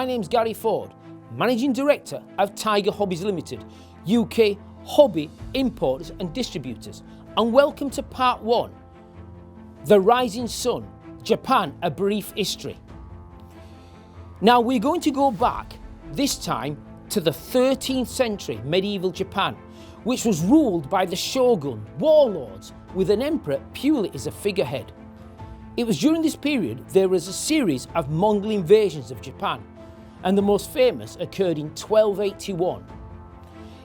My name's Gary Ford, Managing Director of Tiger Hobbies Limited, UK hobby importers and distributors, and welcome to part 1, The Rising Sun, Japan, a Brief History. Now we're going to go back, this time, to the 13th century medieval Japan, which was ruled by the shogun, warlords, with an emperor purely as a figurehead. It was during this period there was a series of Mongol invasions of Japan, and the most famous occurred in 1281.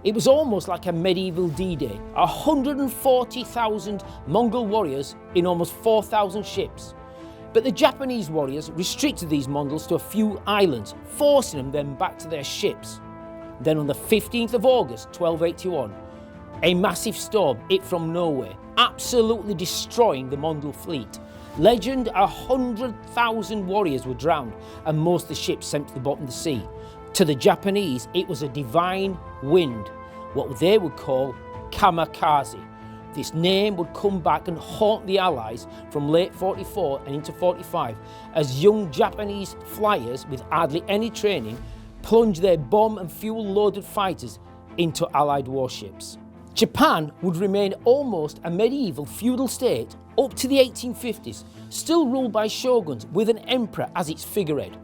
It was almost like a medieval D-Day, 140,000 Mongol warriors in almost 4,000 ships. But the Japanese warriors restricted these Mongols to a few islands, forcing them back to their ships. Then on the 15th of August 1281, a massive storm hit from nowhere, absolutely destroying the Mongol fleet. Legend, 100,000 warriors were drowned and most of the ships sent to the bottom of the sea. To the Japanese, it was a divine wind, what they would call kamikaze. This name would come back and haunt the Allies from late 44 and into 45 as young Japanese flyers with hardly any training plunged their bomb and fuel loaded fighters into Allied warships. Japan would remain almost a medieval feudal state up to the 1850s, still ruled by shoguns with an emperor as its figurehead,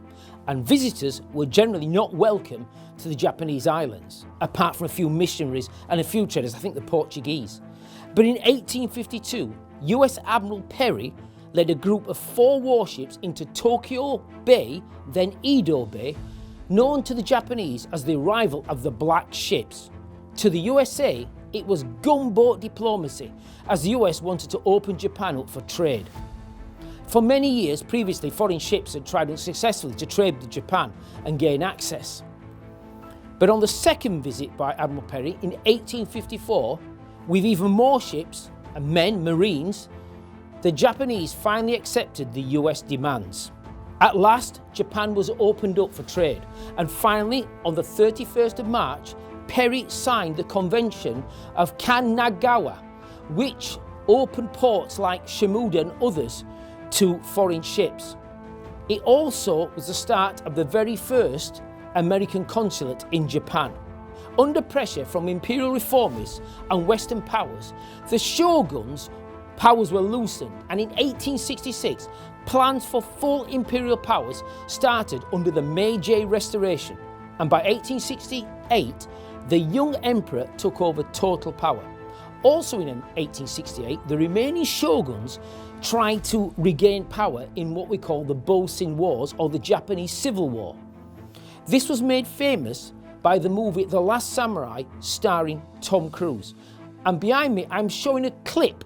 and visitors were generally not welcome to the Japanese islands, apart from a few missionaries and a few traders, I think the Portuguese. But in 1852, US Admiral Perry led a group of 4 warships into Tokyo Bay, then Edo Bay, known to the Japanese as the arrival of the Black Ships. To the USA, it was gunboat diplomacy, as the US wanted to open Japan up for trade. For many years previously, foreign ships had tried unsuccessfully to trade with Japan and gain access. But on the second visit by Admiral Perry in 1854, with even more ships and men, Marines, the Japanese finally accepted the US demands. At last, Japan was opened up for trade, and finally, on the 31st of March, Perry signed the Convention of Kanagawa, which opened ports like Shimoda and others to foreign ships. It also was the start of the very first American consulate in Japan. Under pressure from imperial reformists and Western powers, the shoguns' powers were loosened, and in 1866, plans for full imperial powers started under the Meiji Restoration, and by 1868, the young emperor took over total power. Also in 1868, the remaining shoguns tried to regain power in what we call the Bosin Wars, or the Japanese Civil War. This was made famous by the movie The Last Samurai, starring Tom Cruise. And behind me, I'm showing a clip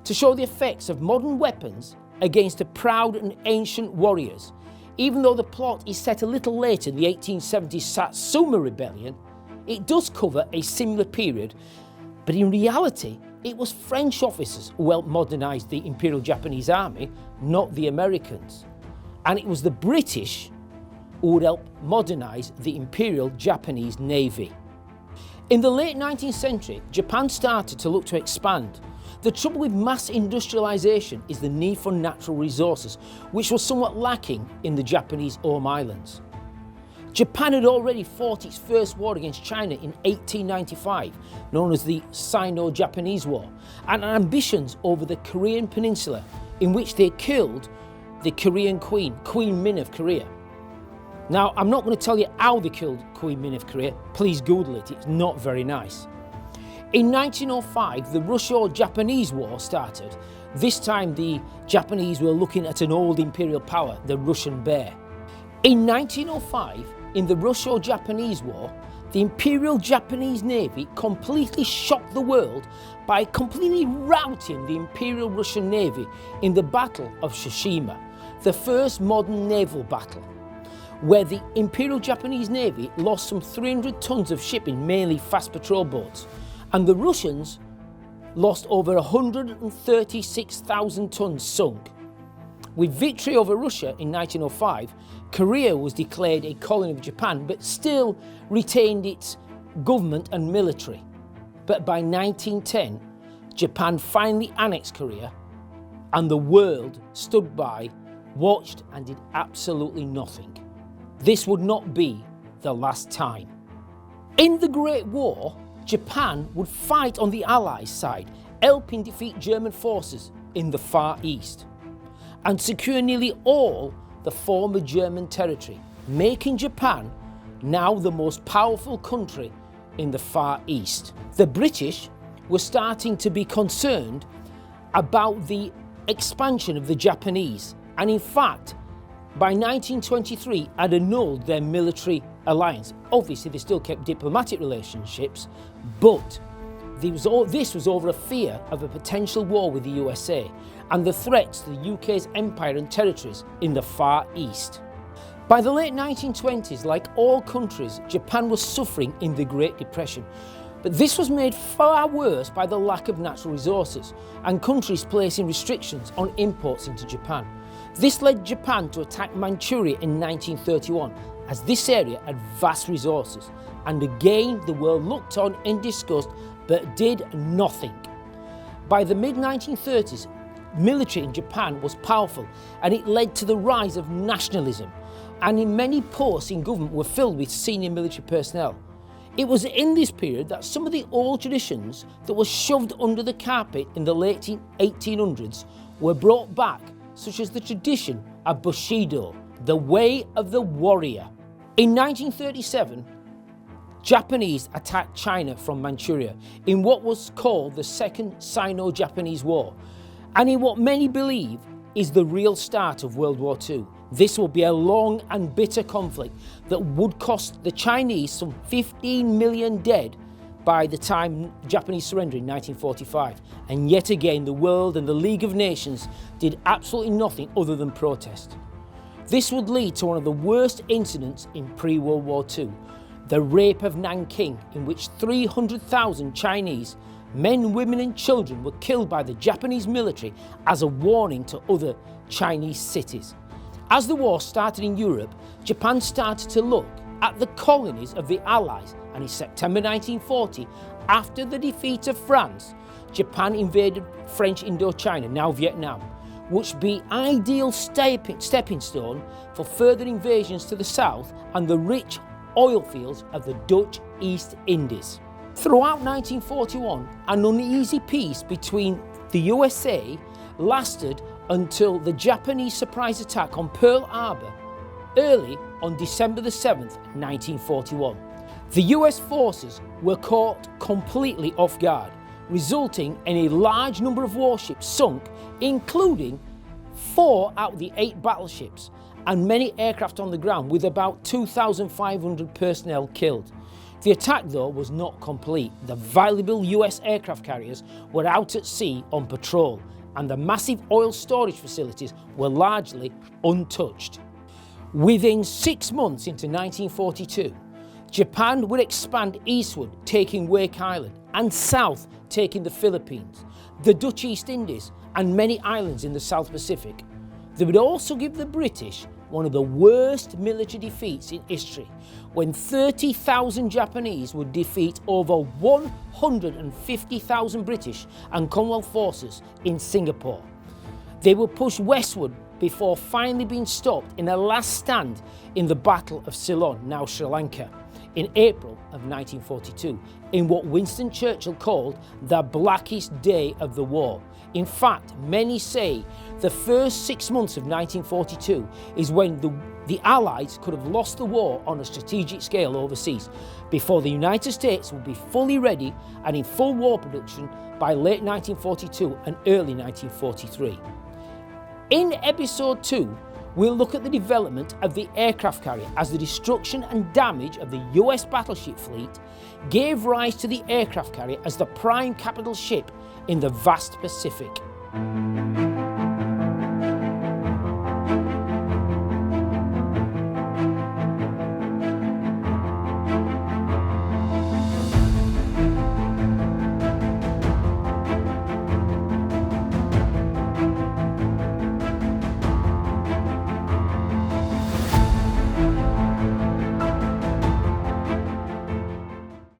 to show the effects of modern weapons against the proud and ancient warriors. Even though the plot is set a little later in the 1870s Satsuma Rebellion, it does cover a similar period, but in reality, it was French officers who helped modernise the Imperial Japanese Army, not the Americans. And it was the British who would help modernise the Imperial Japanese Navy. In the late 19th century, Japan started to look to expand. The trouble with mass industrialisation is the need for natural resources, which was somewhat lacking in the Japanese home islands. Japan had already fought its first war against China in 1895, known as the Sino-Japanese War, and had ambitions over the Korean peninsula, in which they killed the Korean Queen, Queen Min of Korea. Now, I'm not going to tell you how they killed Queen Min of Korea. Please Google it, it's not very nice. In 1905, the Russo-Japanese War started. This time the Japanese were looking at an old imperial power, the Russian Bear. In 1905, in the Russo-Japanese War, the Imperial Japanese Navy completely shocked the world by completely routing the Imperial Russian Navy in the Battle of Tsushima, the first modern naval battle, where the Imperial Japanese Navy lost some 300 tons of shipping, mainly fast patrol boats, and the Russians lost over 136,000 tons sunk. With victory over Russia in 1905, Korea was declared a colony of Japan, but still retained its government and military. But by 1910, Japan finally annexed Korea, and the world stood by, watched, and did absolutely nothing. this would not be the last time. In the Great War, Japan would fight on the Allies' side, helping defeat German forces in the Far East and secure nearly all the former German territory, making Japan now the most powerful country in the Far East. The British were starting to be concerned about the expansion of the Japanese, and in fact, by 1923 had annulled their military alliance. Obviously, they still kept diplomatic relationships, but this was over a fear of a potential war with the USA and the threats to the UK's empire and territories in the Far East. By the late 1920s, like all countries, Japan was suffering in the Great Depression. But this was made far worse by the lack of natural resources and countries placing restrictions on imports into Japan. This led Japan to attack Manchuria in 1931, as this area had vast resources. And again, the world looked on in disgust but did nothing. By the mid-1930s, military in Japan was powerful, and it led to the rise of nationalism. And in many posts in government were filled with senior military personnel. It was in this period that some of the old traditions that were shoved under the carpet in the late 1800s were brought back, such as the tradition of Bushido, the way of the warrior. In 1937, Japanese attacked China from Manchuria in what was called the Second Sino-Japanese War, and in what many believe is the real start of World War II. This will be a long and bitter conflict that would cost the Chinese some 15 million dead by the time Japanese surrendered in 1945. And yet again, the world and the League of Nations did absolutely nothing other than protest. This would lead to one of the worst incidents in pre-World War II, the rape of Nanking, in which 300,000 Chinese men, women and children were killed by the Japanese military as a warning to other Chinese cities. As the war started in Europe, Japan started to look at the colonies of the Allies, and in September 1940, after the defeat of France, Japan invaded French Indochina, now Vietnam, which would be ideal stepping stone for further invasions to the south and the rich oil fields of the Dutch East Indies. Throughout 1941, an uneasy peace between the USA lasted until the Japanese surprise attack on Pearl Harbour early on December the 7th, 1941. The US forces were caught completely off guard, resulting in a large number of warships sunk, including 4 out of the 8 battleships, and many aircraft on the ground, with about 2,500 personnel killed. The attack, though, was not complete. The valuable US aircraft carriers were out at sea on patrol, and the massive oil storage facilities were largely untouched. Within 6 months into 1942, Japan would expand eastward, taking Wake Island, and south, taking the Philippines, the Dutch East Indies, and many islands in the South Pacific. They would also give the British one of the worst military defeats in history, when 30,000 Japanese would defeat over 150,000 British and Commonwealth forces in Singapore. They were pushed westward before finally being stopped in a last stand in the Battle of Ceylon, now Sri Lanka, in April of 1942, in what Winston Churchill called the blackest day of the war. In fact, many say the first 6 months of 1942 is when the Allies could have lost the war on a strategic scale overseas, before the United States would be fully ready and in full war production by late 1942 and early 1943. In episode 2, we'll look at the development of the aircraft carrier as the destruction and damage of the US battleship fleet gave rise to the aircraft carrier as the prime capital ship in the vast Pacific.